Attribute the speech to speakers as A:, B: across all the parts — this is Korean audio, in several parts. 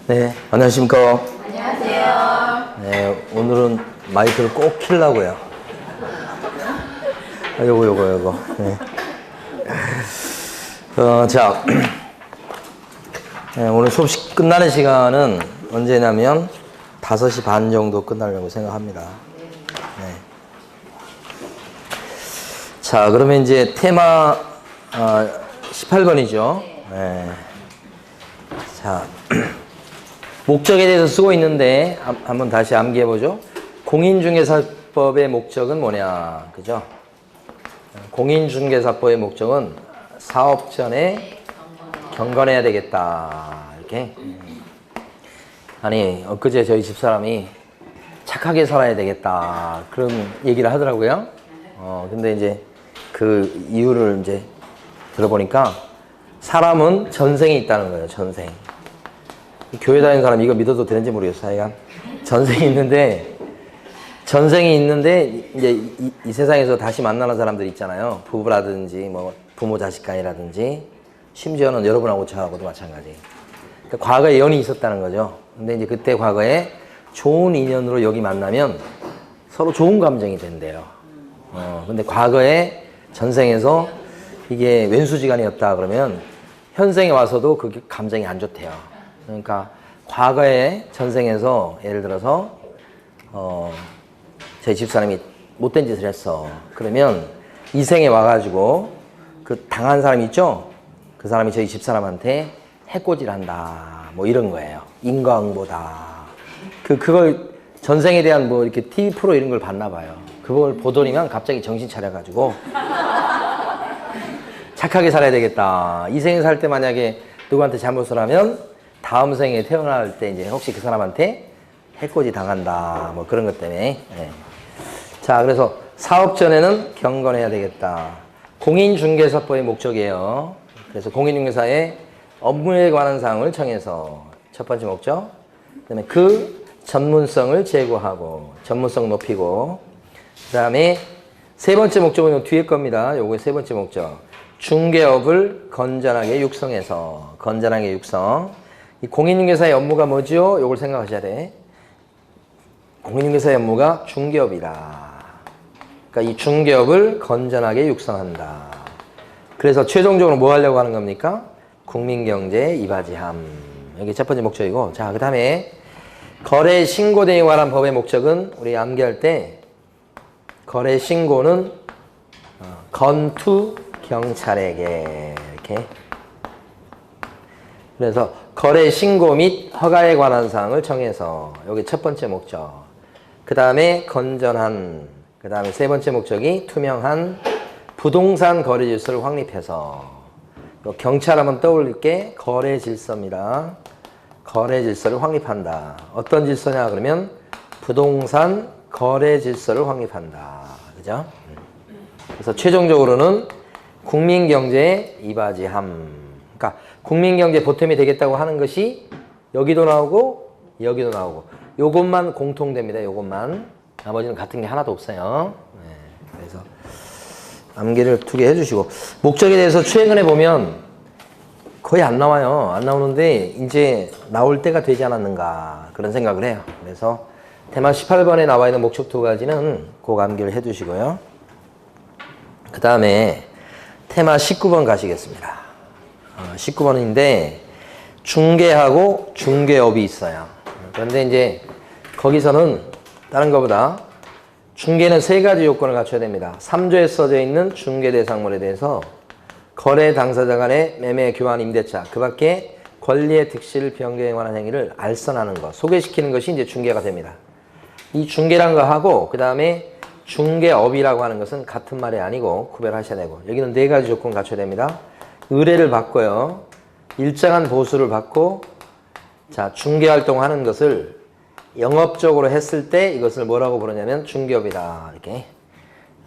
A: 네, 안녕하십니까.
B: 안녕하세요.
A: 네, 오늘은 마이크를 꼭 켜려고요. 요거. 네. 자, 네, 오늘 수업식 끝나는 시간은 언제냐면 5시 반 정도 끝나려고 생각합니다. 네. 자, 그러면 이제 테마 18번이죠. 네. 자, 목적에 대해서 쓰고 있는데 한번 다시 암기해보죠. 공인중개사법의 목적은 뭐냐, 그죠? 공인중개사법의 목적은 사업 전에 경건해야 되겠다, 이렇게. 아니, 엊그제 저희 집사람이 착하게 살아야 되겠다, 그런 얘기를 하더라고요. 근데 이제 그 이유를 이제 들어보니까 사람은 전생이 있다는 거예요, 전생. 교회 다니는 사람 이거 믿어도 되는지 모르겠어요. 하여간 전생이 있는데 이제 이 세상에서 다시 만나는 사람들 있잖아요. 부부라든지 뭐 부모 자식 간이라든지 심지어는 여러분하고 저하고도 마찬가지. 그러니까 과거에 연이 있었다는 거죠. 근데 이제 그때 과거에 좋은 인연으로 여기 만나면 서로 좋은 감정이 된대요. 근데 과거에 전생에서 이게 왼수지간이었다 그러면 현생에 와서도 그 감정이 안 좋대요. 그러니까 과거에 전생에서 예를 들어서 저희 집사람이 못된 짓을 했어. 그러면 이 생에 와가지고 그 당한 사람 있죠? 그 사람이 저희 집사람한테 해코지한다. 뭐 이런 거예요. 인과응보다. 그걸 전생에 대한 뭐 이렇게 TV 프로 이런 걸 봤나 봐요. 그걸 보더니만 갑자기 정신 차려가지고 착하게 살아야 되겠다. 이 생에 살 때 만약에 누구한테 잘못을 하면 다음 생에 태어날 때 이제 혹시 그 사람한테 해코지 당한다. 뭐 그런 것 때문에. 네. 자, 그래서 사업 전에는 경건해야 되겠다. 공인중개사법의 목적이에요. 그래서 공인중개사의 업무에 관한 사항을 정해서 첫 번째 목적. 그다음에 그 전문성을 제고하고 전문성 높이고. 그다음에 세 번째 목적은 뒤에 겁니다. 요거 세 번째 목적. 중개업을 건전하게 육성해서 건전하게 육성. 이 공인중개사의 업무가 뭐죠? 요걸 생각하셔야 돼. 공인중개사의 업무가 중개업이다. 그러니까 이 중개업을 건전하게 육성한다. 그래서 최종적으로 뭐 하려고 하는 겁니까? 국민경제 이바지함. 이게 첫 번째 목적이고. 자, 그 다음에 거래 신고 등에 관한 법의 목적은 우리 암기할 때 거래 신고는 건투 경찰에게 이렇게. 그래서 거래 신고 및 허가에 관한 사항을 정해서 여기 첫 번째 목적. 그 다음에 건전한. 그 다음에 세 번째 목적이 투명한 부동산 거래 질서를 확립해서. 경찰하면 떠올릴 게 거래 질서입니다. 거래 질서를 확립한다. 어떤 질서냐 그러면 부동산 거래 질서를 확립한다. 그죠? 그래서 최종적으로는 국민경제의 이바지함. 그러니까 국민경제 보탬이 되겠다고 하는 것이 여기도 나오고 여기도 나오고 요것만 공통됩니다. 요것만. 나머지는 같은 게 하나도 없어요. 네, 그래서 암기를 2개 해주시고 목적에 대해서 최근에 보면 거의 안 나와요. 안 나오는데 이제 나올 때가 되지 않았는가 그런 생각을 해요. 그래서 테마 18번에 나와 있는 목적 2가지는 꼭 암기를 해주시고요. 그 다음에 테마 19번 가시겠습니다. 19번인데 중개하고 중개업이 있어요. 그런데 이제 거기서는 다른 것보다 중개는 3가지 요건을 갖춰야 됩니다. 3조에 써져 있는 중개 대상물에 대해서 거래 당사자 간의 매매 교환 임대차 그 밖에 권리의 득실 변경에 관한 행위를 알선하는 것 소개시키는 것이 이제 중개가 됩니다. 이 중개란 거 하고 그 다음에 중개업이라고 하는 것은 같은 말이 아니고 구별하셔야 되고 여기는 4가지 조건 갖춰야 됩니다. 의뢰를 받고요. 일정한 보수를 받고 자 중개활동 하는 것을 영업적으로 했을 때 이것을 뭐라고 부르냐면 중개업이다. 이렇게.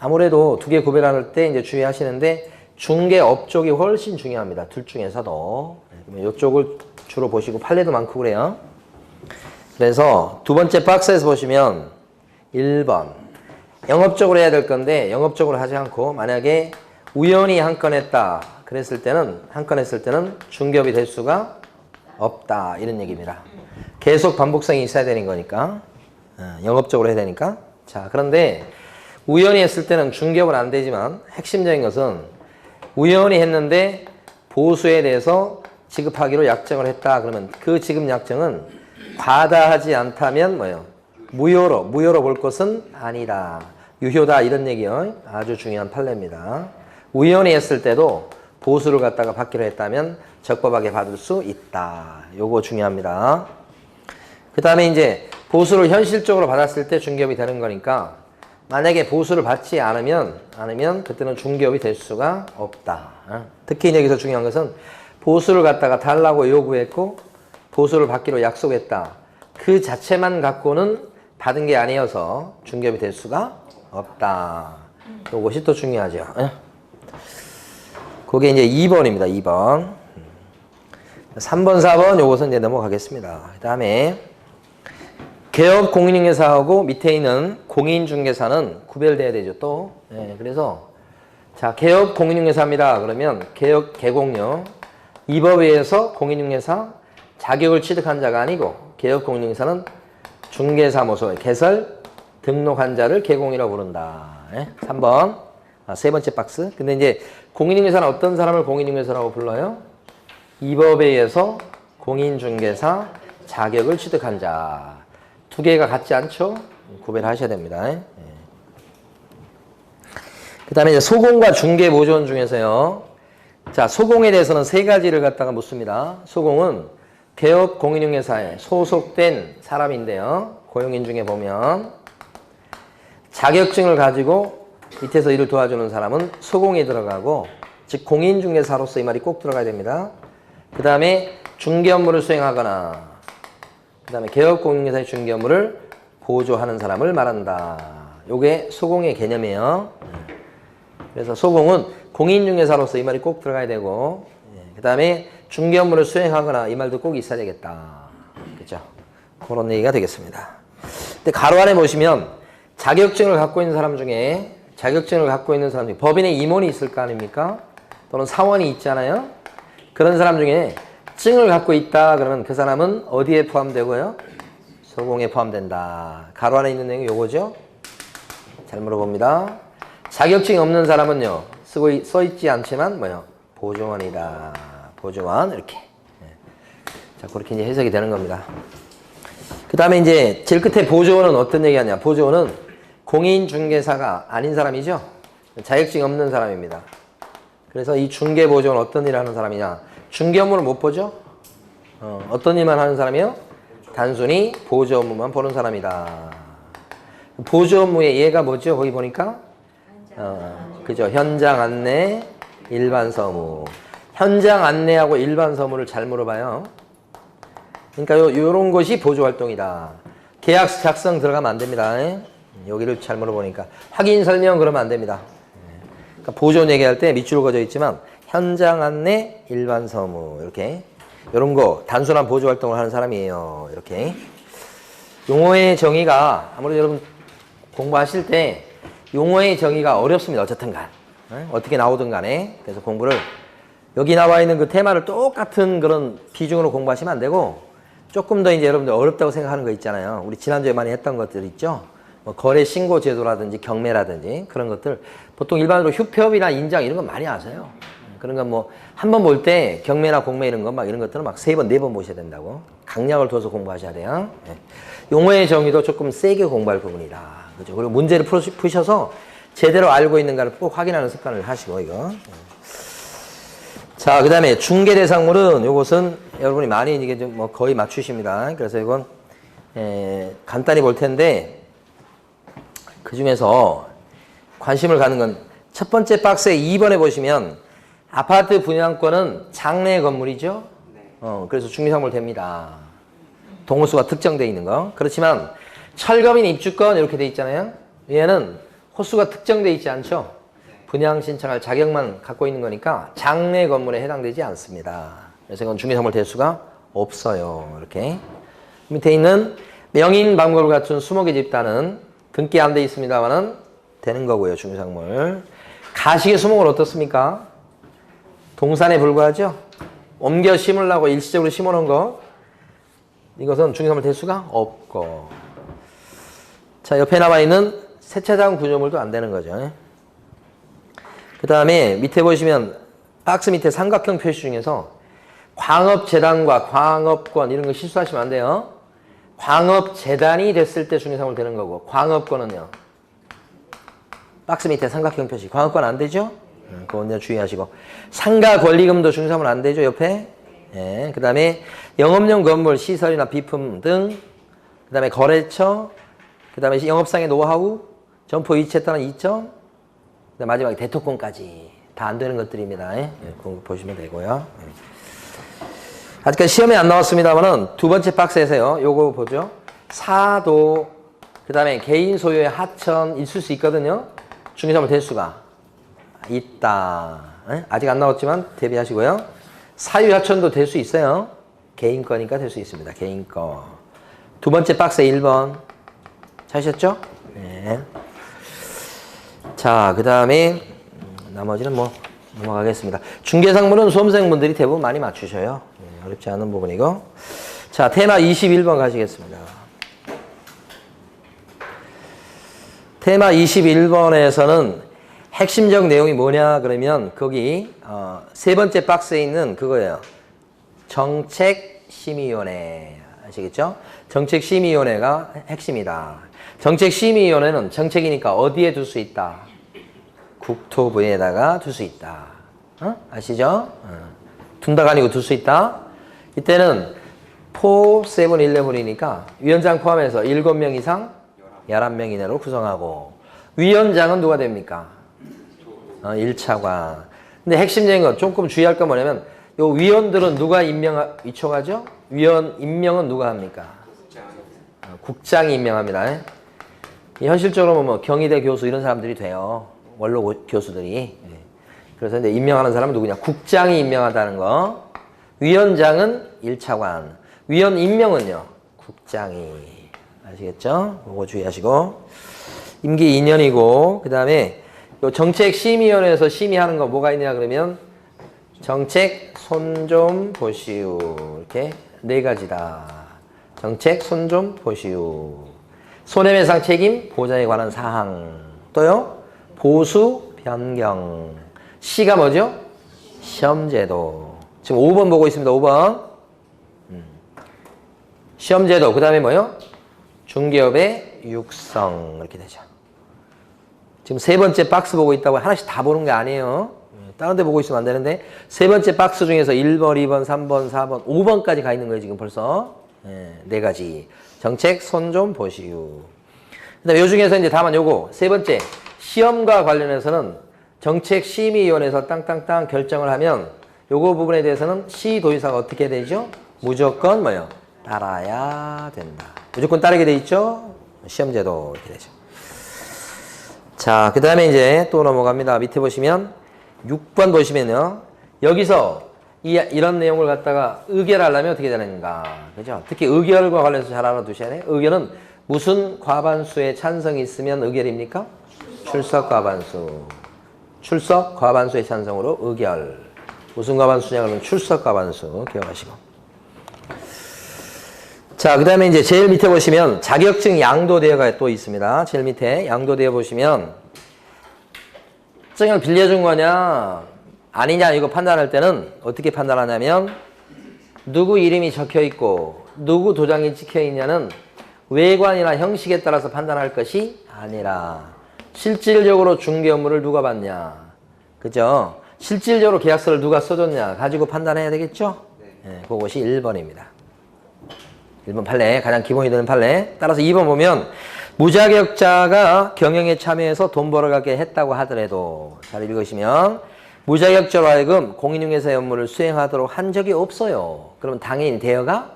A: 아무래도 2개 구별할 때 이제 주의하시는데 중개업 쪽이 훨씬 중요합니다. 둘 중에서도. 이쪽을 주로 보시고 판례도 많고 그래요. 그래서 두 번째 박스에서 보시면 1번. 영업적으로 해야 될 건데 영업적으로 하지 않고 만약에 우연히 한 건 했다. 그랬을 때는 한 건 했을 때는 중개업이 될 수가 없다. 이런 얘기입니다. 계속 반복성이 있어야 되는 거니까. 영업적으로 해야 되니까. 자, 그런데 우연히 했을 때는 중개업은 안 되지만 핵심적인 것은 우연히 했는데 보수에 대해서 지급하기로 약정을 했다. 그러면 그 지급 약정은 과다하지 않다면 뭐예요? 무효로 볼 것은 아니다. 유효다. 이런 얘기요. 아주 중요한 판례입니다. 우연히 했을 때도 보수를 갖다가 받기로 했다면 적법하게 받을 수 있다. 요거 중요합니다. 그 다음에 이제 보수를 현실적으로 받았을 때 중개업이 되는 거니까 만약에 보수를 받지 않으면 그때는 중개업이 될 수가 없다. 특히 여기서 중요한 것은 보수를 갖다가 달라고 요구했고 보수를 받기로 약속했다. 그 자체만 갖고는 받은 게 아니어서 중개업이 될 수가 없다. 이것이 또 중요하죠. 그게 이제 2번입니다. 2번. 3번, 4번 요것은 이제 넘어가겠습니다. 그 다음에 개업 공인중개사하고 밑에 있는 공인중개사는 구별돼야 되죠. 또. 그래서 자, 개업 공인중개사입니다. 그러면 개공료 이 법에 의해서 공인중개사 자격을 취득한 자가 아니고 개업 공인중개사는 중개사무소에 개설 등록한 자를 개공이라고 부른다. 3번. 세 번째 박스. 근데 이제 공인중개사는 어떤 사람을 공인중개사라고 불러요? 이 법에 의해서 공인중개사 자격을 취득한 자. 두 개가 같지 않죠? 구별하셔야 됩니다. 그 다음에 이제 소공과 중개 모조원 중에서요. 자, 소공에 대해서는 세 가지를 갖다가 묻습니다. 소공은 개업 공인중개사에 소속된 사람인데요. 고용인중에 보면 자격증을 가지고 밑에서 일을 도와주는 사람은 소공에 들어가고 즉 공인중개사로서 이 말이 꼭 들어가야 됩니다. 그 다음에 중개 업무를 수행하거나 그 다음에 개업 공인중개사의 중개 업무를 보조하는 사람을 말한다. 요게 소공의 개념이에요. 그래서 소공은 공인중개사로서 이 말이 꼭 들어가야 되고 그 다음에 중개 업무를 수행하거나 이 말도 꼭 있어야 되겠다. 그죠? 그런 얘기가 되겠습니다. 근데 가로 안에 보시면 자격증을 갖고 있는 사람 중에 법인의 임원이 있을 거 아닙니까? 또는 사원이 있잖아요. 그런 사람 중에 증을 갖고 있다 그러면 그 사람은 어디에 포함되고요? 소공에 포함된다. 가로 안에 있는 내용이 요거죠? 잘 물어봅니다. 자격증이 없는 사람은요. 써있지 않지만 뭐요? 보조원이다. 보조원 이렇게. 자, 그렇게 이제 해석이 되는 겁니다. 그 다음에 이제 제일 끝에 보조원은 어떤 얘기하냐? 보조원은 공인중개사가 아닌 사람이죠. 자격증이 없는 사람입니다. 그래서 이 중개보조원은 어떤 일을 하는 사람이냐? 중개 업무를 못 보죠? 어떤 일만 하는 사람이요? 단순히 보조 업무만 보는 사람이다. 보조 업무의 예가 뭐죠? 거기 보니까 그죠? 현장 안내, 일반 서무. 현장 안내하고 일반 서무를 잘 물어봐요. 그러니까 요런 것이 보조 활동이다. 계약 작성 들어가면 안 됩니다. 여기를 잘 물어보니까 확인 설명 그러면 안 됩니다. 그러니까 보조 얘기할 때 밑줄을 그어져 있지만 현장 안내, 일반 서무 이렇게 이런 거 단순한 보조 활동을 하는 사람이에요. 이렇게 용어의 정의가 아무래도 여러분 공부하실 때 용어의 정의가 어렵습니다. 어쨌든 간 어떻게 나오든 간에 그래서 공부를 여기 나와 있는 그 테마를 똑같은 그런 비중으로 공부하시면 안 되고 조금 더 이제 여러분들 어렵다고 생각하는 거 있잖아요. 우리 지난주에 많이 했던 것들 있죠. 뭐 거래 신고 제도라든지 경매라든지 그런 것들 보통 일반적으로 휴표업이나 인장 이런 건 많이 아세요. 그런 건 뭐 한 번 볼 때 경매나 공매 이런 거 막 이런 것들은 막 3번, 4번 보셔야 된다고. 강약을 둬서 공부하셔야 돼요. 용어의 정의도 조금 세게 공부할 부분이다. 그죠? 그리고 문제를 푸셔서 제대로 알고 있는가를 꼭 확인하는 습관을 하시고 이거. 자, 그 다음에 중개 대상물은 요것은 여러분이 많이 이게 좀 뭐 거의 맞추십니다. 그래서 이건 간단히 볼 텐데 그 중에서 관심을 가는 건 첫 번째 박스에 2번에 보시면 아파트 분양권은 장래 건물이죠. 그래서 중개상물 됩니다. 동호수가 특정되어 있는 거. 그렇지만 철거민 입주권 이렇게 돼 있잖아요. 얘는 호수가 특정되어 있지 않죠. 분양 신청할 자격만 갖고 있는 거니까 장래 건물에 해당되지 않습니다. 그래서 이건 중개상물 될 수가 없어요. 이렇게 밑에 있는 명인 방법을 갖춘 20개 집단은 등기 안 돼 있습니다만은 되는 거고요. 중개상물. 가식의 수목은 어떻습니까? 동산에 불과하죠? 옮겨 심으려고 일시적으로 심어놓은 거 이것은 중개사물 될 수가 없고 자 옆에 남아있는 세차장 구조물도 안 되는 거죠. 그 다음에 밑에 보시면 박스 밑에 삼각형 표시 중에서 광업재단과 광업권 이런 거 실수하시면 안 돼요. 광업재단이 됐을 때 중개사물 되는 거고 광업권은요. 박스 밑에 삼각형 표시 광업권 안 되죠? 그건 이제 주의하시고 상가 권리금도 중개사물 안 되죠 옆에. 예, 그 다음에 영업용 건물 시설이나 비품 등 그 다음에 거래처 그 다음에 영업상의 노하우 점포 위치에 따른 이점 그 다음에 마지막에 대토권까지 다 안 되는 것들입니다. 예, 그거 보시면 되고요. 아직까지 시험에 안 나왔습니다만은 두 번째 박스에서요 요거 보죠. 사도 그 다음에 개인 소유의 하천 있을 수 있거든요. 중개사물 될 수가 있다. 예? 아직 안 나왔지만 대비하시고요. 사유하천도 될 수 있어요. 개인 거니까 될 수 있습니다. 개인 거. 두 번째 박스 1번. 찾으셨죠? 네. 자, 그 다음에 나머지는 뭐 넘어가겠습니다. 중개상물은 수험생분들이 대부분 많이 맞추셔요. 네, 어렵지 않은 부분이고. 자, 테마 21번 가시겠습니다. 테마 21번에서는 핵심적 내용이 뭐냐 그러면 거기 세 번째 박스에 있는 그거예요. 정책심의위원회 아시겠죠? 정책심의위원회가 핵심이다. 정책심의위원회는 정책이니까 어디에 둘 수 있다? 국토부에다가 둘 수 있다. 아시죠? 둔다가 아니고 둘 수 있다. 이때는 4, 7, 11이니까 위원장 포함해서 7명 이상 11명 이내로 구성하고 위원장은 누가 됩니까? 1차관. 근데 핵심적인 건 조금 주의할 건 뭐냐면 요 위원들은 누가 위촉하죠? 위원 임명은 누가 합니까? 국장이 임명합니다. 현실적으로 뭐 경희대 교수 이런 사람들이 돼요. 원로 교수들이. 그래서 이제 임명하는 사람은 누구냐? 국장이 임명하다는 거. 위원장은 1차관. 위원 임명은요? 국장이. 아시겠죠? 그거 주의하시고. 임기 2년이고 그 다음에 정책심의위원회에서 심의하는 거 뭐가 있냐 그러면 정책 손 좀 보시오. 이렇게 네 가지다. 정책 손 좀 보시오. 손해배상 책임 보장에 관한 사항. 또요. 보수 변경. C가 뭐죠? 시험제도. 지금 5번 보고 있습니다. 5번. 시험제도. 그 다음에 뭐요? 중개업의 육성. 이렇게 되죠. 지금 세 번째 박스 보고 있다고 하나씩 다 보는 게 아니에요. 다른 데 보고 있으면 안 되는데 세 번째 박스 중에서 1번, 2번, 3번, 4번, 5번까지 가 있는 거예요. 지금 벌써. 네 가지. 정책 손 좀 보시오. 그다음에 요 중에서 이제 다만 요거 세 번째 시험과 관련해서는 정책심의위원회에서 땅땅땅 결정을 하면 요거 부분에 대해서는 시도의사가 어떻게 되죠? 무조건 뭐요? 따라야 된다. 무조건 따르게 돼 있죠? 시험제도 이렇게 되죠. 자, 그 다음에 이제 또 넘어갑니다. 밑에 보시면 6번 보시면요. 여기서 이런 내용을 갖다가 의결하려면 어떻게 되는가. 그죠? 특히 의결과 관련해서 잘 알아두셔야 돼요. 의결은 무슨 과반수의 찬성이 있으면 의결입니까? 출석 과반수. 출석 과반수의 찬성으로 의결. 무슨 과반수냐 그러면 출석 과반수. 기억하시고. 자, 그 다음에 이제 제일 밑에 보시면 자격증 양도대여가 또 있습니다. 제일 밑에 양도대여 보시면 증을 빌려준 거냐 아니냐 이거 판단할 때는 어떻게 판단하냐면 누구 이름이 적혀 있고 누구 도장이 찍혀 있냐는 외관이나 형식에 따라서 판단할 것이 아니라 실질적으로 중개 업무를 누가 받냐. 그죠? 실질적으로 계약서를 누가 써줬냐 가지고 판단해야 되겠죠? 네, 그것이 1번입니다. 1번 판례, 가장 기본이 되는 판례. 따라서 2번 보면 무자격자가 경영에 참여해서 돈 벌어가게 했다고 하더라도 잘 읽으시면 무자격자로 하여금 공인중개사의 업무를 수행하도록 한 적이 없어요. 그러면 당연히 대여가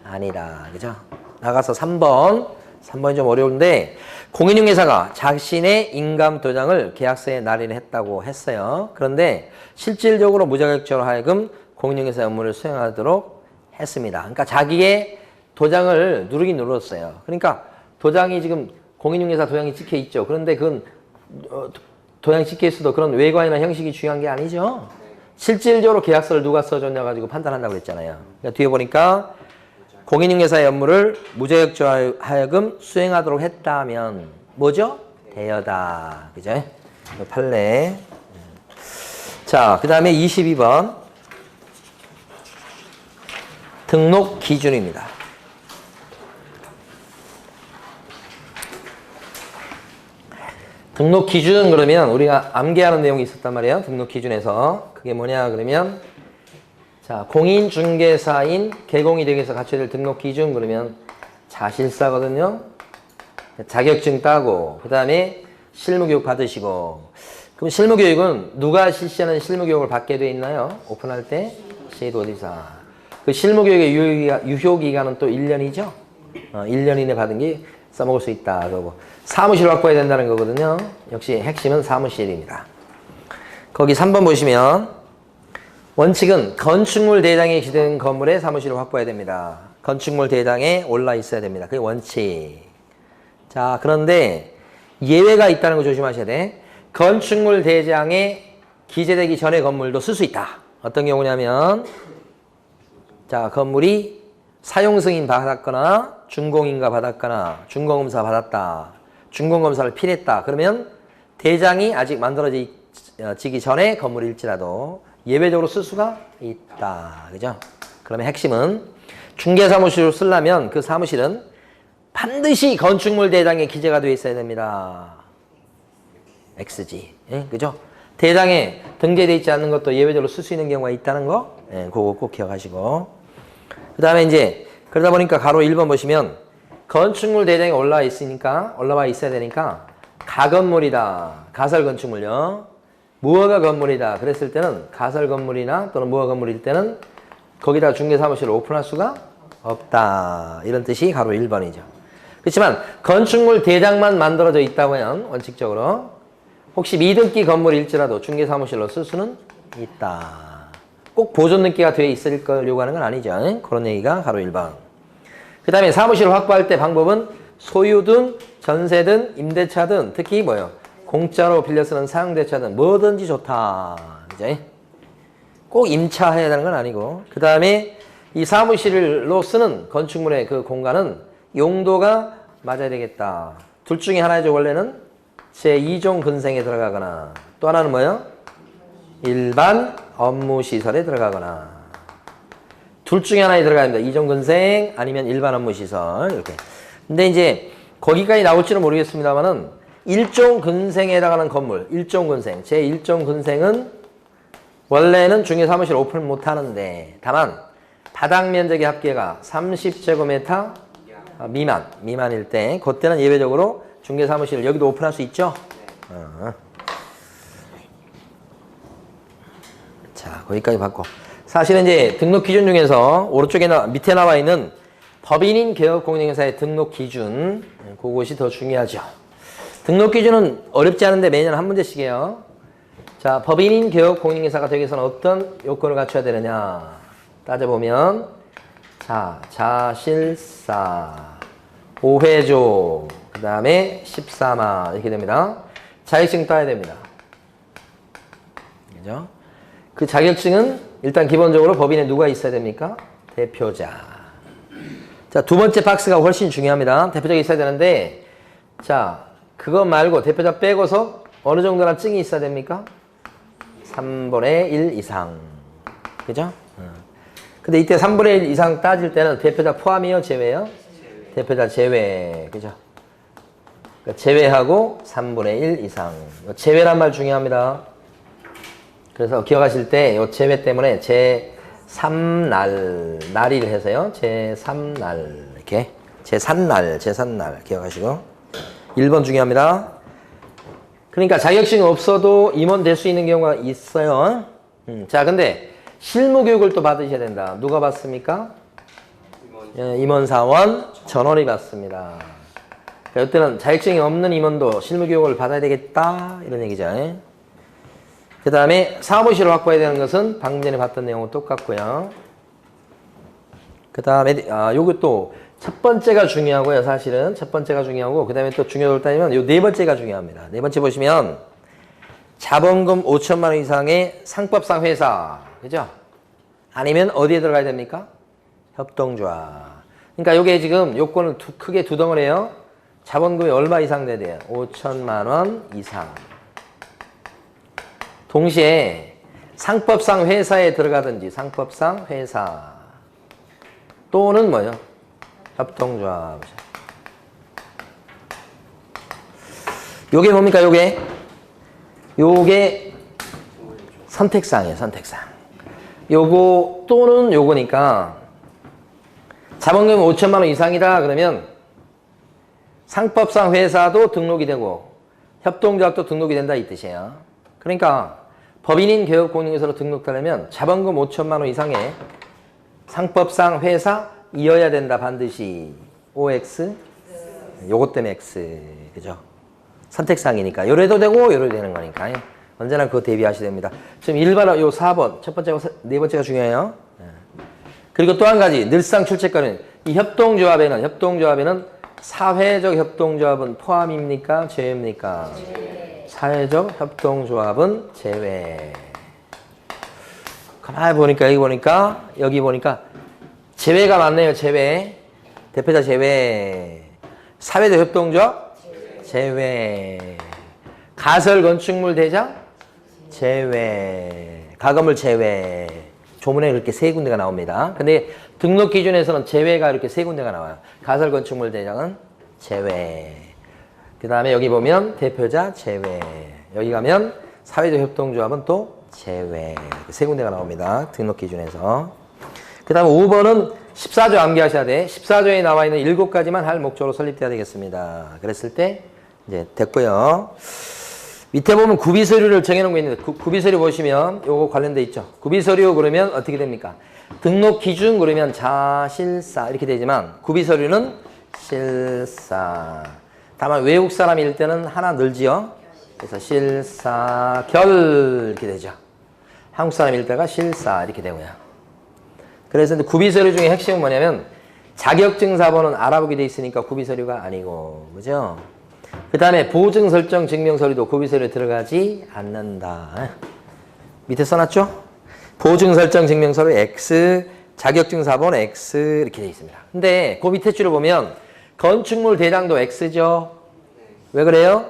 A: 아니다. 그죠? 나가서 3번이 좀 어려운데 공인중개사가 자신의 인감도장을 계약서에 날인했다고 했어요. 그런데 실질적으로 무자격자로 하여금 공인중개사의 업무를 수행하도록 했습니다. 그러니까 자기의 도장을 누르긴 눌렀어요. 그러니까 도장이 지금 공인중개사 도장이 찍혀 있죠. 그런데 그건 도장이 찍혀 있어도 그런 외관이나 형식이 중요한 게 아니죠. 실질적으로 계약서를 누가 써줬냐 가지고 판단한다고 그랬잖아요. 그러니까 뒤에 보니까 공인중개사의 업무를 무자격자로 하여금 수행하도록 했다면 뭐죠? 대여다. 그죠? 판례. 자, 그 다음에 22번. 등록 기준입니다. 등록 기준 그러면 우리가 암기하는 내용이 있었단 말이에요. 등록 기준에서. 그게 뭐냐 그러면 자, 공인중개사인 개공이 되기 위해서 갖춰야 될 등록 기준 그러면 자실사거든요. 자격증 따고 그 다음에 실무교육 받으시고 그럼 실무교육은 누가 실시하는 실무교육을 받게 돼 있나요? 오픈할 때 시도지사. 그 실무교육의 유효기간은 또 1년이죠. 1년 이내 받은 게 써먹을 수 있다. 그러고 사무실 확보해야 된다는 거거든요. 역시 핵심은 사무실입니다. 거기 3번 보시면 원칙은 건축물 대장에 기재된 건물에 사무실을 확보해야 됩니다. 건축물 대장에 올라 있어야 됩니다. 그게 원칙. 자, 그런데 예외가 있다는 거 조심하셔야 돼. 건축물 대장에 기재되기 전에 건물도 쓸 수 있다. 어떤 경우냐면 자, 건물이 사용 승인 받았거나 준공인가 받았거나 준공검사 받았다. 준공검사를 필했다. 그러면 대장이 아직 만들어지기 전에 건물일지라도 예외적으로 쓸 수가 있다. 그죠? 그러면 핵심은 중개사무실로 쓰려면 그 사무실은 반드시 건축물 대장에 기재가 되어 있어야 됩니다. XG. 예? 그죠? 대장에 등재되어 있지 않는 것도 예외적으로 쓸 수 있는 경우가 있다는 거, 예, 그거 꼭 기억하시고. 그 다음에 이제, 그러다 보니까 가로 1번 보시면, 건축물 대장에 올라와 있어야 되니까, 가건물이다. 가설 건축물요. 무허가 건물이다. 그랬을 때는, 가설 건물이나 또는 무허가 건물일 때는, 거기다 중개사무실을 오픈할 수가 없다. 이런 뜻이 가로 1번이죠. 그렇지만, 건축물 대장만 만들어져 있다고 하면, 원칙적으로, 혹시 미등기 건물일지라도 중개사무실로 쓸 수는 있다. 꼭 보존 등기가 되어 있을 걸 요구하는 건 아니죠. 그런 얘기가 가로 1번. 그 다음에 사무실을 확보할 때 방법은 소유든 전세든 임대차든 특히 뭐예요? 공짜로 빌려 쓰는 사용대차든 뭐든지 좋다. 이제 꼭 임차해야 되는 건 아니고. 그 다음에 이 사무실로 쓰는 건축물의 그 공간은 용도가 맞아야 되겠다. 둘 중에 하나죠. 원래는 제2종 근생에 들어가거나 또 하나는 뭐예요? 일반 업무시설에 들어가거나 둘 중에 하나에 들어가야 됩니다. 2종 근생 아니면 일반 업무시설 이렇게. 근데 이제 거기까지 나올지는 모르겠습니다만은 1종 근생에 해당하는 건물 1종 근생 제1종 근생은 원래는 중개사무실 오픈 못하는데 다만 바닥 면적의 합계가 30제곱미터 미만일 때 그때는 예외적으로 중개사무실 여기도 오픈할 수 있죠? 자, 거기까지 봤고. 사실은 이제 등록 기준 중에서 오른쪽에 밑에 나와 있는 법인인 개업공인중개사의 등록 기준, 그것이 더 중요하죠. 등록 기준은 어렵지 않은데 매년 한 문제씩이에요. 자, 법인인 개업공인중개사가 되기 위해서는 어떤 요건을 갖춰야 되느냐 따져보면 자, 자실사, 5회조, 그 다음에 14마 이렇게 됩니다. 자격증 따야 됩니다. 그죠? 그 자격증은 일단 기본적으로 법인에 누가 있어야 됩니까? 대표자. 자, 두 번째 박스가 훨씬 중요합니다. 대표자가 있어야 되는데 자, 그거 말고 대표자 빼고서 어느 정도나 증이 있어야 됩니까? 3분의 1 이상. 그죠? 근데 이때 3분의 1 이상 따질 때는 대표자 포함이요? 제외요? 대표자 제외. 그죠? 그러니까 제외하고 3분의 1 이상. 제외란 말 중요합니다. 그래서 기억하실 때 이 제외 때문에 제3날, 날일 해서요. 제3날, 이렇게. 제3날 기억하시고. 1번 중요합니다. 그러니까 자격증이 없어도 임원 될 수 있는 경우가 있어요. 자, 근데 실무교육을 또 받으셔야 된다. 누가 받습니까? 임원사원 전원이 받습니다. 그러니까 이때는 자격증이 없는 임원도 실무교육을 받아야 되겠다. 이런 얘기죠. 그 다음에 사무실을 확보해야 되는 것은 방금 전에 봤던 내용은 똑같고요. 그 다음에 요것도 첫 번째가 중요하고요. 사실은 첫 번째가 중요하고 그 다음에 또 중요도를 따지면 요 네 번째가 중요합니다. 네 번째 보시면 자본금 5천만 원 이상의 상법상 회사. 그죠? 아니면 어디에 들어가야 됩니까? 협동조합. 그러니까 요게 지금 요건을 크게 두 덩어리예요. 자본금이 얼마 이상 돼야 돼요? 5천만 원 이상. 동시에 상법상 회사에 들어가든지 상법상 회사 또는 뭐요? 협동조합. 요게 뭡니까? 요게 선택사항이에요. 선택사항. 요거 또는 요거니까 자본금이 5천만 원 이상이다 그러면 상법상 회사도 등록이 되고 협동조합도 등록이 된다 이 뜻이에요. 그러니까 법인인 개업공인회사로 등록하려면 자본금 5천만 원 이상의 상법상 회사이어야 된다 반드시. OX 요것 때문에 X. 그죠? 선택사항이니까 요래도 되고 요래도 되는 거니까 언제나 그거 대비하셔야 됩니다. 지금 1번, 요 4번 첫 번째고 네 번째가 중요해요. 그리고 또 한 가지 늘상 출제가는 이 협동조합에는 사회적 협동조합은 포함입니까? 제외입니까? 사회적 협동조합은 제외. 가만히 보니까 여기 보니까 제외가 맞네요. 제외. 대표자 제외. 사회적 협동조합 제외. 가설 건축물 대장 제외. 가건물 제외. 조문에 그렇게 세 군데가 나옵니다. 근데 등록 기준에서는 제외가 이렇게 세 군데가 나와요. 가설 건축물 대장은 제외. 그 다음에 여기 보면 대표자 제외. 여기 가면 사회적 협동조합은 또 제외. 이렇게 세 군데가 나옵니다. 등록 기준에서. 그 다음에 5번은 14조 암기하셔야 돼. 14조에 나와 있는 7가지만 할 목적으로 설립돼야 되겠습니다. 그랬을 때 이제 됐고요. 밑에 보면 구비서류를 정해놓은 게 있는데 구비서류 보시면 요거 관련돼 있죠. 구비서류 그러면 어떻게 됩니까? 등록 기준 그러면 자실사 이렇게 되지만 구비서류는 실사. 다만 외국 사람일 때는 하나 늘지요. 그래서 실사결 이렇게 되죠. 한국 사람일 때가 실사 이렇게 되고요. 그래서 구비서류 중에 핵심은 뭐냐면 자격증사본은 알아보게 돼 있으니까 구비서류가 아니고 그죠? 그 다음에 보증 설정 증명서류도 구비서류에 들어가지 않는다. 밑에 써놨죠? 보증 설정 증명서류 X, 자격증사본 X 이렇게 돼 있습니다. 근데 그 밑에 줄을 보면 건축물 대장도 X죠? 왜 그래요?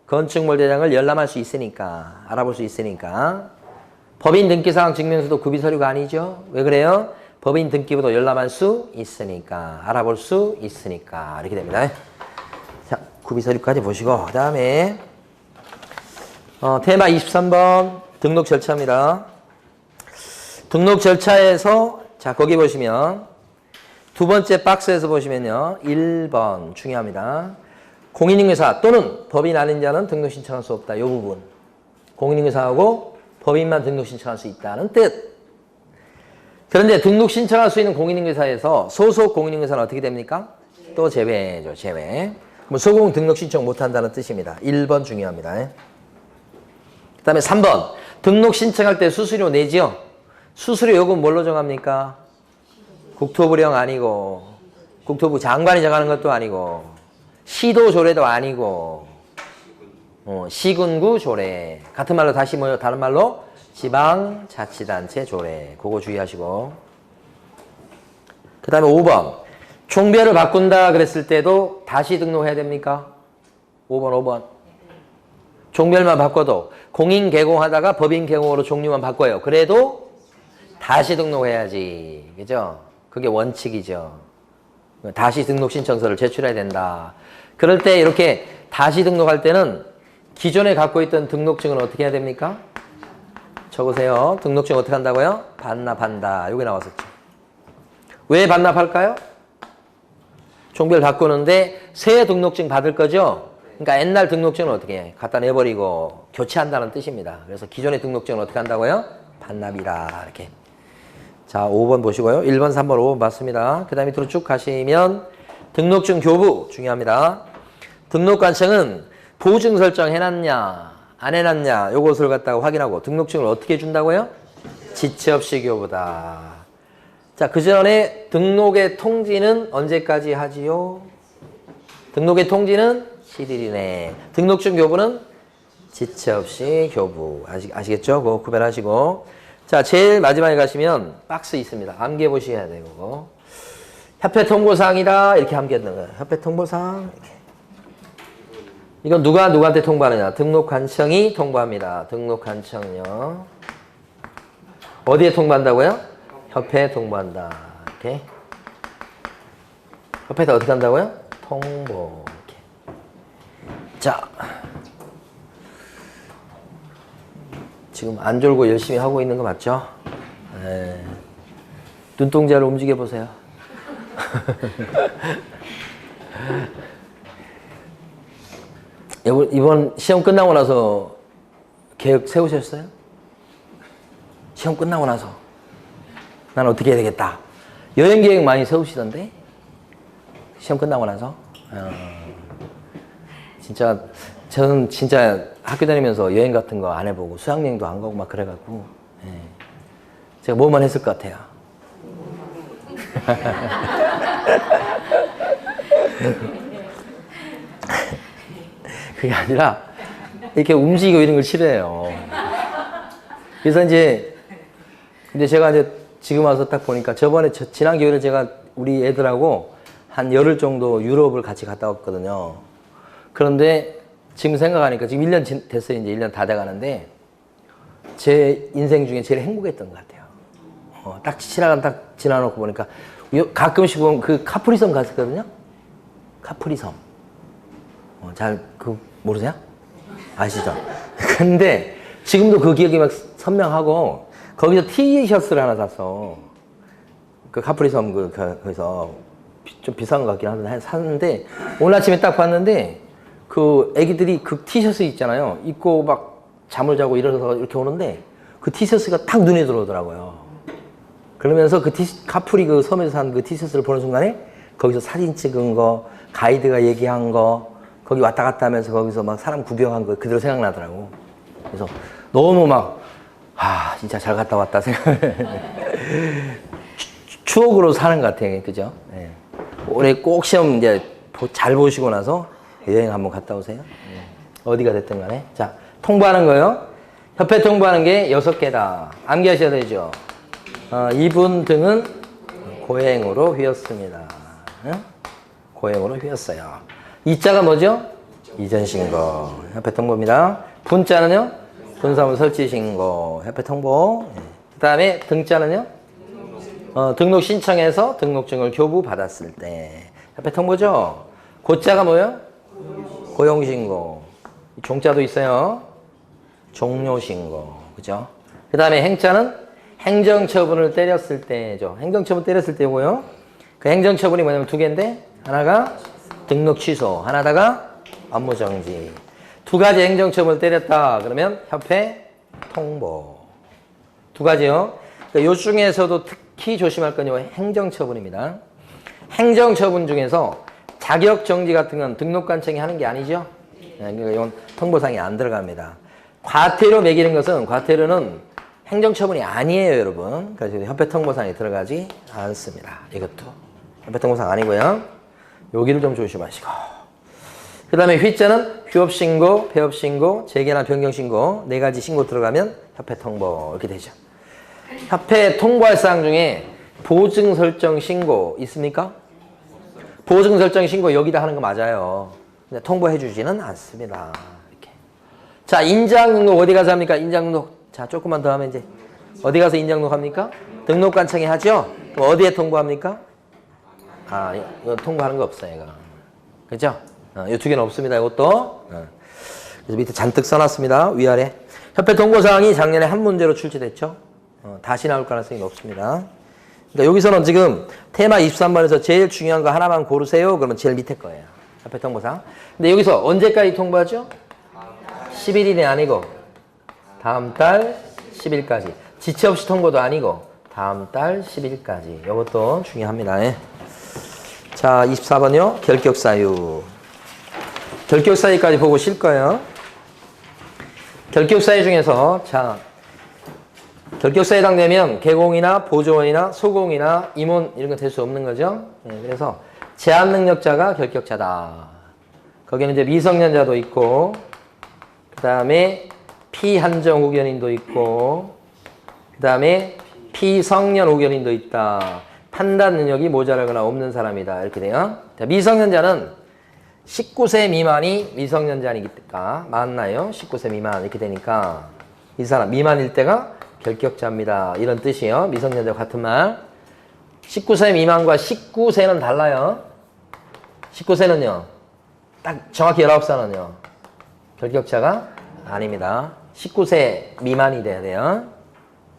A: 건축물 대장을 열람할 수 있으니까, 알아볼 수 있으니까. 법인 등기사항 증명서도 구비서류가 아니죠? 왜 그래요? 법인 등기부도 열람할 수 있으니까, 알아볼 수 있으니까 이렇게 됩니다. 자, 구비서류까지 보시고 그 다음에 테마 23번 등록 절차입니다. 등록 절차에서 자 거기 보시면 두 번째 박스에서 보시면요 1번 중요합니다. 공인인증사 또는 법인 아닌 자는 등록 신청할 수 없다. 이 부분 공인인증사하고 법인만 등록 신청할 수 있다는 뜻. 그런데 등록 신청할 수 있는 공인인증사에서 소속 공인인증사는 어떻게 됩니까? 또 제외죠. 제외. 소공 등록 신청 못한다는 뜻입니다. 1번 중요합니다. 그 다음에 3번 등록 신청할 때 수수료 내지요. 수수료 요금 뭘로 정합니까? 국토부령 아니고 국토부 장관이 정하는 것도 아니고 시도 조례도 아니고 시군구 조례 같은 말로 다시 뭐요? 다른 말로 지방자치단체 조례 그거 주의하시고 그 다음에 5번 종별을 바꾼다 그랬을 때도 다시 등록해야 됩니까? 5번 종별만 바꿔도 공인 개공하다가 법인 개공으로 종류만 바꿔요. 그래도 다시 등록해야지. 그죠? 그게 원칙이죠. 다시 등록 신청서를 제출해야 된다. 그럴 때 이렇게 다시 등록할 때는 기존에 갖고 있던 등록증은 어떻게 해야 됩니까? 적으세요. 등록증 어떻게 한다고요? 반납한다. 여기 나왔었죠. 왜 반납할까요? 종별 바꾸는데 새 등록증 받을 거죠? 그러니까 옛날 등록증은 어떻게 해? 갖다 내버리고 교체한다는 뜻입니다. 그래서 기존의 등록증은 어떻게 한다고요? 반납이라 이렇게. 자, 5번 보시고요. 1번, 3번, 5번 맞습니다. 그 다음에 밑으로 쭉 가시면 등록증 교부 중요합니다. 등록관청은 보증 설정 해놨냐 안 해놨냐 요것을 갖다가 확인하고 등록증을 어떻게 준다고요? 지체 없이 교부다. 자, 그 전에 등록의 통지는 언제까지 하지요? 등록의 통지는 7일이네. 등록증 교부는 지체 없이 교부. 아시겠죠? 그거 구별하시고. 자, 제일 마지막에 가시면 박스 있습니다. 암기해 보셔야 돼요, 그거. 협회 통보사항이다. 이렇게 암기했는 거예요. 협회 통보사항. 이렇게. 이건 누가 누구한테 통보하느냐? 등록관청이 통보합니다. 등록관청요. 어디에 통보한다고요? 협회에 통보한다. 이렇게. 협회에다 어떻게 한다고요? 통보. 이렇게. 자. 지금 안 졸고 열심히 하고 있는 거 맞죠? 네. 눈동자를 움직여 보세요. 이번 시험 끝나고 나서 계획 세우셨어요? 시험 끝나고 나서 난 어떻게 해야 되겠다. 여행 계획 많이 세우시던데? 시험 끝나고 나서? 진짜 저는 진짜 학교 다니면서 여행 같은 거 안 해보고 수학여행도 안 가고 막 그래갖고 제가 뭐만 했을 것 같아요. 그게 아니라 이렇게 움직이고 이런 걸 싫어해요. 그래서 근데 제가 지금 와서 딱 보니까 저번에 지난 겨울에 제가 우리 애들하고 한 열흘 정도 유럽을 같이 갔다 왔거든요. 그런데 지금 생각하니까 지금 1년 됐어요. 이제 1년 다 돼가는데 제 인생 중에 제일 행복했던 것 같아요. 딱 지나놓고 보니까 가끔씩 보면 그 카프리섬 갔었거든요. 카프리섬. 모르세요? 아시죠? 근데 지금도 그 기억이 막 선명하고 거기서 티셔츠를 하나 샀어. 그 카프리섬 거기서 좀 비싼 것 같긴 한데 샀는데 오늘 아침에 딱 봤는데 그 애기들이 그 티셔츠 있잖아요. 입고 막 잠을 자고 일어나서 이렇게 오는데 그 티셔츠가 딱 눈에 들어오더라고요. 그러면서 카프리 그 섬에서 산 그 티셔츠를 보는 순간에 거기서 사진 찍은 거, 가이드가 얘기한 거, 거기 왔다 갔다 하면서 거기서 막 사람 구경한 거 그대로 생각나더라고. 그래서 너무 진짜 잘 갔다 왔다 생각. 추억으로 사는 것 같아요. 그죠? 네. 올해 꼭 시험 이제 잘 보시고 나서 여행 한번 갔다 오세요. 어디가 됐든 간에. 자, 통보하는 거요. 협회 통보하는 게 6개다. 암기하셔야 되죠. 이분 등은 고행으로 휘었습니다. 고행으로 휘었어요. 이자가 뭐죠? 이전 신고. 협회 통보입니다. 분자는요? 분사무 설치 신고. 협회 통보. 그 다음에 등자는요? 등록 신청해서 등록증을 교부 받았을 때. 협회 통보죠? 고자가 뭐예요? 고용신고. 종자도 있어요. 종료신고. 그죠? 그 다음에 행자는 행정처분을 때렸을 때죠. 행정처분 때렸을 때고요. 그 행정처분이 뭐냐면 2개인데, 하나가 등록 취소, 하나다가 업무정지. 2가지 행정처분을 때렸다. 그러면 협회 통보. 2가지요. 그러니까 요 중에서도 특히 조심할 건 행정처분입니다. 행정처분 중에서 자격정지 같은 건 등록관청이 하는 게 아니죠. 그러니까 이건 통보상에 안 들어갑니다. 과태료 매기는 것은 과태료는 행정처분이 아니에요, 여러분. 그래서 협회 통보상에 들어가지 않습니다. 이것도 협회 통보상 아니고요. 여기를 좀 조심하시고. 그 다음에 휘자는 휴업신고, 폐업신고, 재개나 변경신고 4가지 신고 들어가면 협회 통보 이렇게 되죠. 협회 통보할 사항 중에 보증 설정 신고 있습니까? 보증 설정 신고 여기다 하는 거 맞아요. 근데 통보해 주지는 않습니다. 이렇게. 자, 인장 등록 어디 가서 합니까? 인장 등록. 자, 조금만 더 하면 이제 어디 가서 인장 등록 합니까? 등록관청에 하죠? 그럼 어디에 통보합니까? 이거 통보하는 거 없어요, 이거. 그죠? 이 2개는 없습니다, 이것도. 그래서 밑에 잔뜩 써놨습니다, 위아래. 협회 통보사항이 작년에 한 문제로 출제됐죠? 다시 나올 가능성이 높습니다. 그러니까 여기서는 지금 테마 23번에서 제일 중요한 거 하나만 고르세요. 그러면 제일 밑에 거예요. 협회 통보상. 근데 여기서 언제까지 통보하죠? 11일이 아니고 다음 달 10일까지. 지체 없이 통보도 아니고 다음 달 10일까지. 이것도 중요합니다. 자, 24번요. 결격사유. 결격사유까지 보고 쉴 거예요. 결격사유 중에서 결격사유에 해당되면 개공이나 보조원이나 소공이나 임원 이런 거 될 수 없는 거죠. 그래서 제한능력자가 결격자다. 거기는 이제 미성년자도 있고 그 다음에 피한정 후견인도 있고, 그 다음에 피성년 후견인도 있다. 판단 능력이 모자라거나 없는 사람이다. 이렇게 돼요. 자, 미성년자는 19세 미만이 미성년자니까 맞나요? 19세 미만 이렇게 되니까 이 사람 미만일 때가 결격자입니다. 이런 뜻이에요. 미성년자 같은 말. 19세 미만과 19세는 달라요. 19세는요. 딱 정확히 19살은요. 결격자가 아닙니다. 19세 미만이 돼야 돼요.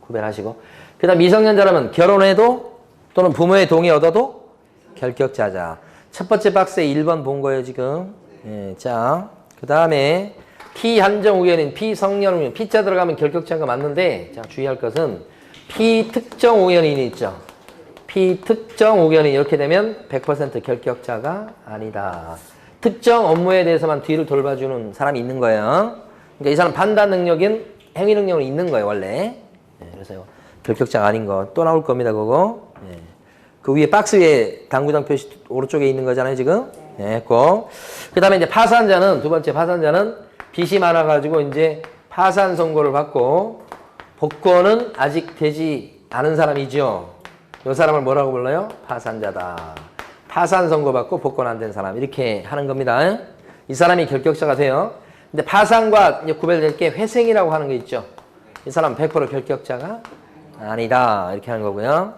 A: 구별하시고. 그 다음 미성년자라면 결혼해도 또는 부모의 동의 얻어도 결격자자. 첫 번째 박스에 1번 본 거예요, 지금. 예, 자, 그 다음에 피한정 우연인, 피성년 우연, 피자 들어가면 결격자가 맞는데, 자, 주의할 것은 피특정 우연인이 있죠. 피특정 우연인 이렇게 되면 100% 결격자가 아니다. 특정 업무에 대해서만 뒤를 돌봐주는 사람이 있는 거예요. 그러니까 이 사람 판단 능력인 행위 능력은 있는 거예요, 원래. 예, 그래서 결격자가 아닌 거 또 나올 겁니다, 그거. 예. 그 위에 박스 위에 당구장 표시 오른쪽에 있는 거잖아요, 지금. 예, 그 다음에 이제 파산자는, 두 번째 파산자는 빚이 많아가지고 이제 파산 선고를 받고 복권은 아직 되지 않은 사람이죠. 이 사람을 뭐라고 불러요? 파산자다. 파산 선고 받고 복권 안 된 사람. 이렇게 하는 겁니다. 이 사람이 결격자가 돼요. 근데 파산과 이제 구별될 게 회생이라고 하는 게 있죠. 이 사람 100% 결격자가 아니다. 이렇게 하는 거고요.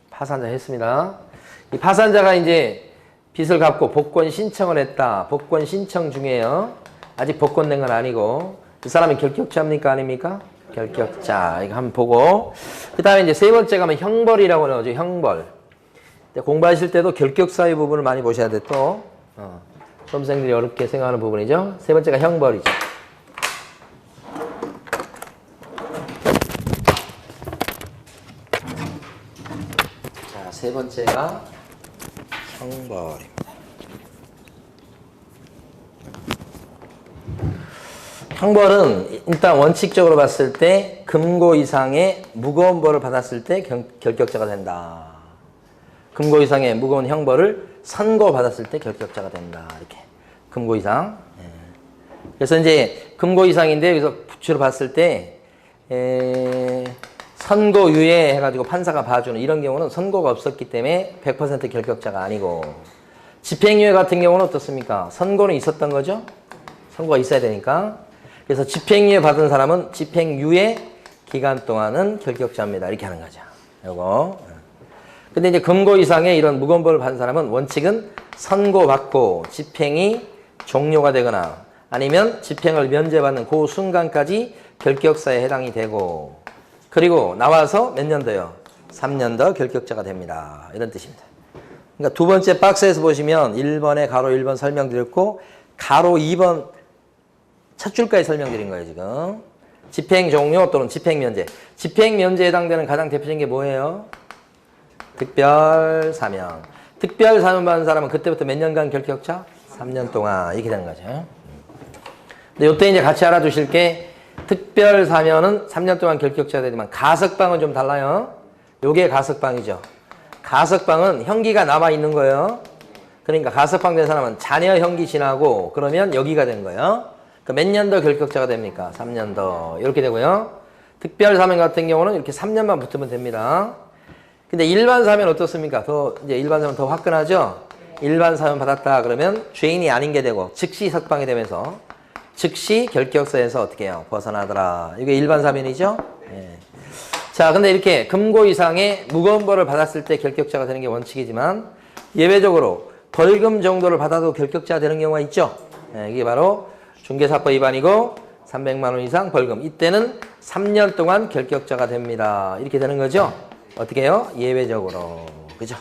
A: 파산자 했습니다. 이 파산자가 이제 빚을 갚고 복권 신청을 했다. 복권 신청 중이에요. 아직 복권 된 건 아니고. 이 사람이 결격자입니까? 아닙니까? 결격자. 이거 한번 보고. 그 다음에 이제 세 번째 가면 형벌이라고 나오죠. 형벌. 공부하실 때도 결격사유 부분을 많이 보셔야 돼, 또. 수험생들이 어렵게 생각하는 부분이죠. 세 번째가 형벌이죠. 자, 세 번째가 형벌입니다. 형벌은 일단 원칙적으로 봤을 때 금고 이상의 무거운 벌을 받았을 때 결격자가 된다. 금고 이상의 무거운 형벌을 선고받았을 때 결격자가 된다. 이렇게. 금고 이상. 예. 그래서 이제 금고 이상인데 여기서 부추로 봤을 때 선고유예 해가지고 판사가 봐주는 이런 경우는 선고가 없었기 때문에 100% 결격자가 아니고, 집행유예 같은 경우는 어떻습니까? 선고는 있었던 거죠? 선고가 있어야 되니까. 그래서 집행유예 받은 사람은 집행유예 기간 동안은 결격자입니다. 이렇게 하는 거죠. 요거. 근데 이제 금고 이상의 이런 무거운 벌을 받은 사람은 원칙은 선고받고 집행이 종료가 되거나 아니면 집행을 면제받는 그 순간까지 결격사에 해당이 되고, 그리고 나와서 몇 년 더요? 3년 더 결격자가 됩니다. 이런 뜻입니다. 그러니까 두 번째 박스에서 보시면 1번에 가로 1번 설명드렸고 가로 2번 첫 줄까지 설명드린 거예요, 지금. 집행 종료 또는 집행 면제. 집행 면제에 해당되는 가장 대표적인 게 뭐예요? 특별 사면. 특별 사면 받은 사람은 그때부터 몇 년간 결격자? 3년 동안. 이렇게 되는 거죠. 근데 요때 이제 같이 알아두실 게 특별 사면은 3년 동안 결격자가 되지만 가석방은 좀 달라요. 요게 가석방이죠. 가석방은 형기가 남아있는 거예요. 그러니까 가석방 된 사람은 자녀 형기 지나고 그러면 여기가 된 거예요. 그러니까 몇 년 더 결격자가 됩니까? 3년 더. 이렇게 되고요. 특별 사면 같은 경우는 이렇게 3년만 붙으면 됩니다. 근데 일반 사면 어떻습니까? 이제 일반 사면 더 화끈하죠? 일반 사면 받았다 그러면 죄인이 아닌 게 되고 즉시 석방이 되면서 즉시 결격사에서 어떻게 해요? 벗어나더라. 이게 일반 사면이죠? 예. 자, 근데 이렇게 금고 이상의 무거운 벌을 받았을 때 결격자가 되는 게 원칙이지만 예외적으로 벌금 정도를 받아도 결격자가 되는 경우가 있죠? 예, 이게 바로 중개사법 위반이고 300만 원 이상 벌금. 이때는 3년 동안 결격자가 됩니다. 이렇게 되는 거죠? 어떻게 해요? 예외적으로. 그죠?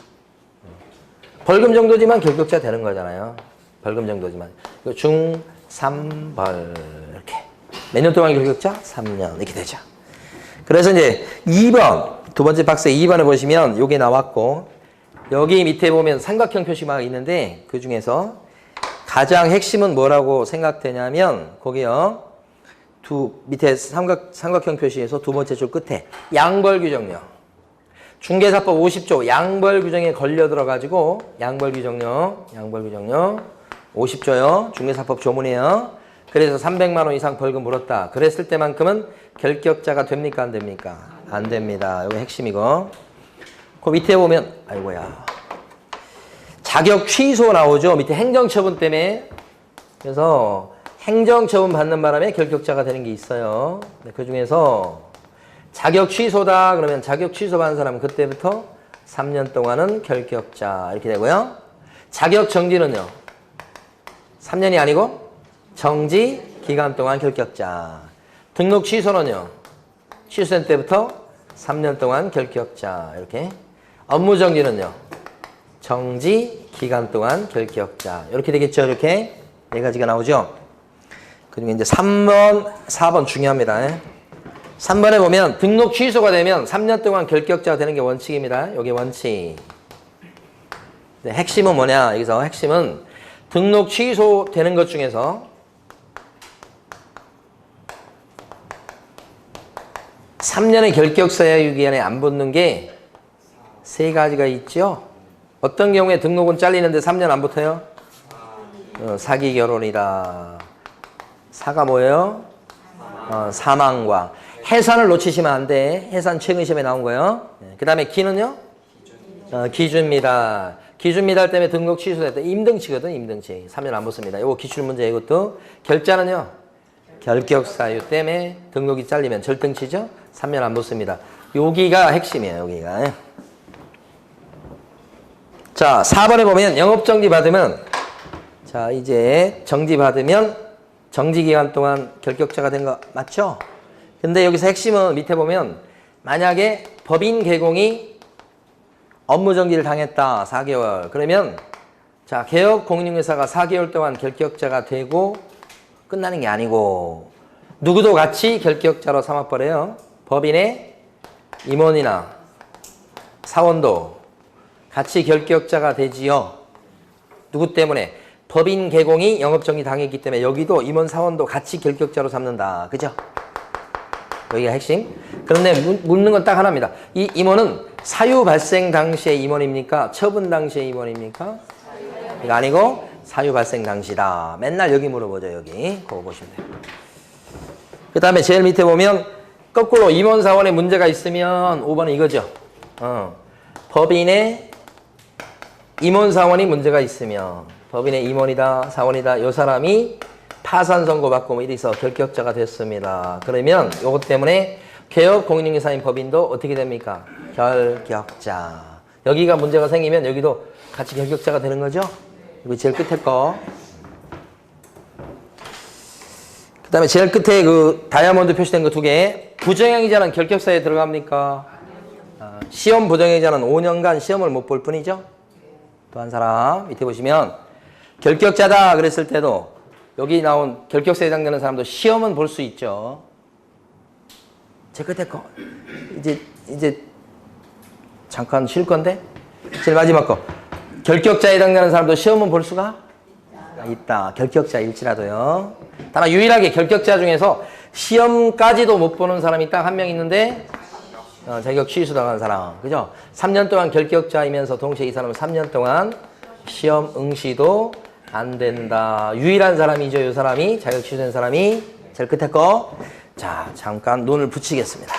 A: 벌금 정도지만 결격자 되는 거잖아요. 벌금 정도지만. 중, 3, 벌. 이렇게. 몇 년 동안 결격자? 3년. 이렇게 되죠. 그래서 이제 2번. 두 번째 박스에 2번을 보시면 요게 나왔고, 여기 밑에 보면 삼각형 표시가 있는데, 그 중에서 가장 핵심은 뭐라고 생각되냐면, 거기요. 밑에 삼각형 표시에서 두 번째 줄 끝에 양벌 규정령. 중개사법 50조 양벌 규정에 걸려 들어가지고 양벌 규정령 50조요. 중개사법 조문이에요. 그래서 300만 원 이상 벌금 물었다. 그랬을 때만큼은 결격자가 됩니까? 안 됩니까? 안 됩니다. 이거 핵심이고. 그 밑에 보면 아이고야. 자격 취소 나오죠. 밑에 행정처분 때문에. 그래서 행정처분 받는 바람에 결격자가 되는 게 있어요. 그 중에서 자격 취소다 그러면 자격 취소 받은 사람은 그때부터 3년 동안은 결격자 이렇게 되고요. 자격 정지는요. 3년이 아니고 정지 기간 동안 결격자. 등록 취소는요. 취소된 때부터 3년 동안 결격자 이렇게. 업무 정지는요. 정지 기간 동안 결격자 이렇게 되겠죠. 이렇게 네 가지가 나오죠. 그리고 이제 3번, 4번 중요합니다. 3번에 보면 등록 취소가 되면 3년 동안 결격자가 되는 게 원칙입니다. 이게 원칙. 네, 핵심은 뭐냐? 여기서 핵심은 등록 취소되는 것 중에서 3년의 결격사유 기간에 안 붙는 게 세 가지가 있죠. 어떤 경우에 등록은 잘리는데 3년 안 붙어요? 사기 결혼이다. 사가 뭐예요? 사망과 해산을 놓치시면 안 돼. 해산 최근 시험에 나온 거예요. 그 다음에 기는요? 기준미달. 기준미달 때문에 등록 취소됐다. 임등치거든, 임등치. 3년 안 붙습니다. 이거 기출 문제 이것도. 결자는요? 결격사유 때문에 등록이 잘리면 절등치죠? 3년 안 붙습니다. 여기가 핵심이에요, 여기가. 자, 4번에 보면 영업정지 받으면, 자, 이제 정지 받으면 정지기간 동안 결격자가 된 거 맞죠? 근데 여기서 핵심은 밑에 보면 만약에 법인 개공이 업무정지를 당했다. 4개월. 그러면 자, 개업공인중개사가 4개월 동안 결격자가 되고 끝나는 게 아니고 누구도 같이 결격자로 삼아버려요. 법인의 임원이나 사원도 같이 결격자가 되지요. 누구 때문에? 법인 개공이 영업정지 당했기 때문에 여기도 임원 사원도 같이 결격자로 삼는다. 그죠? 여기가 핵심. 그런데 묻는 건 딱 하나입니다. 이 임원은 사유 발생 당시의 임원입니까? 처분 당시의 임원입니까? 이거 아니고 사유 발생 당시다. 맨날 여기 물어보죠. 여기. 그거 보시면 돼요. 그 다음에 제일 밑에 보면 거꾸로 임원 사원에 문제가 있으면 5번은 이거죠. 법인의 임원 사원이 문제가 있으면 법인의 임원이다, 사원이다, 이 사람이 파산 선고 받고 뭐 이래서 결격자가 됐습니다. 그러면 이것 때문에 개업 공인중개사인 법인도 어떻게 됩니까? 결격자. 여기가 문제가 생기면 여기도 같이 결격자가 되는 거죠? 이거 제일 끝에 거. 그 다음에 제일 끝에 그 다이아몬드 표시된 거 2개. 부정행위자는 결격사에 들어갑니까? 시험 부정행위자는 5년간 시험을 못 볼 뿐이죠? 또 한 사람 밑에 보시면 결격자다 그랬을 때도 여기 나온 결격사에 해당되는 사람도 시험은 볼 수 있죠. 제 끝에 거. 이제 잠깐 쉴 건데 제일 마지막 거. 결격자에 해당되는 사람도 시험은 볼 수가 있다. 결격자일지라도요. 다만 유일하게 결격자 중에서 시험까지도 못 보는 사람이 딱 한 명 있는데 자격 취소당한 사람. 그죠? 3년 동안 결격자이면서 동시에 이 사람은 3년 동안 시험 응시도 안 된다. 유일한 사람이죠. 이 사람이 자격 취소된 사람이 제일 끝에 거. 자, 잠깐 눈을 붙이겠습니다.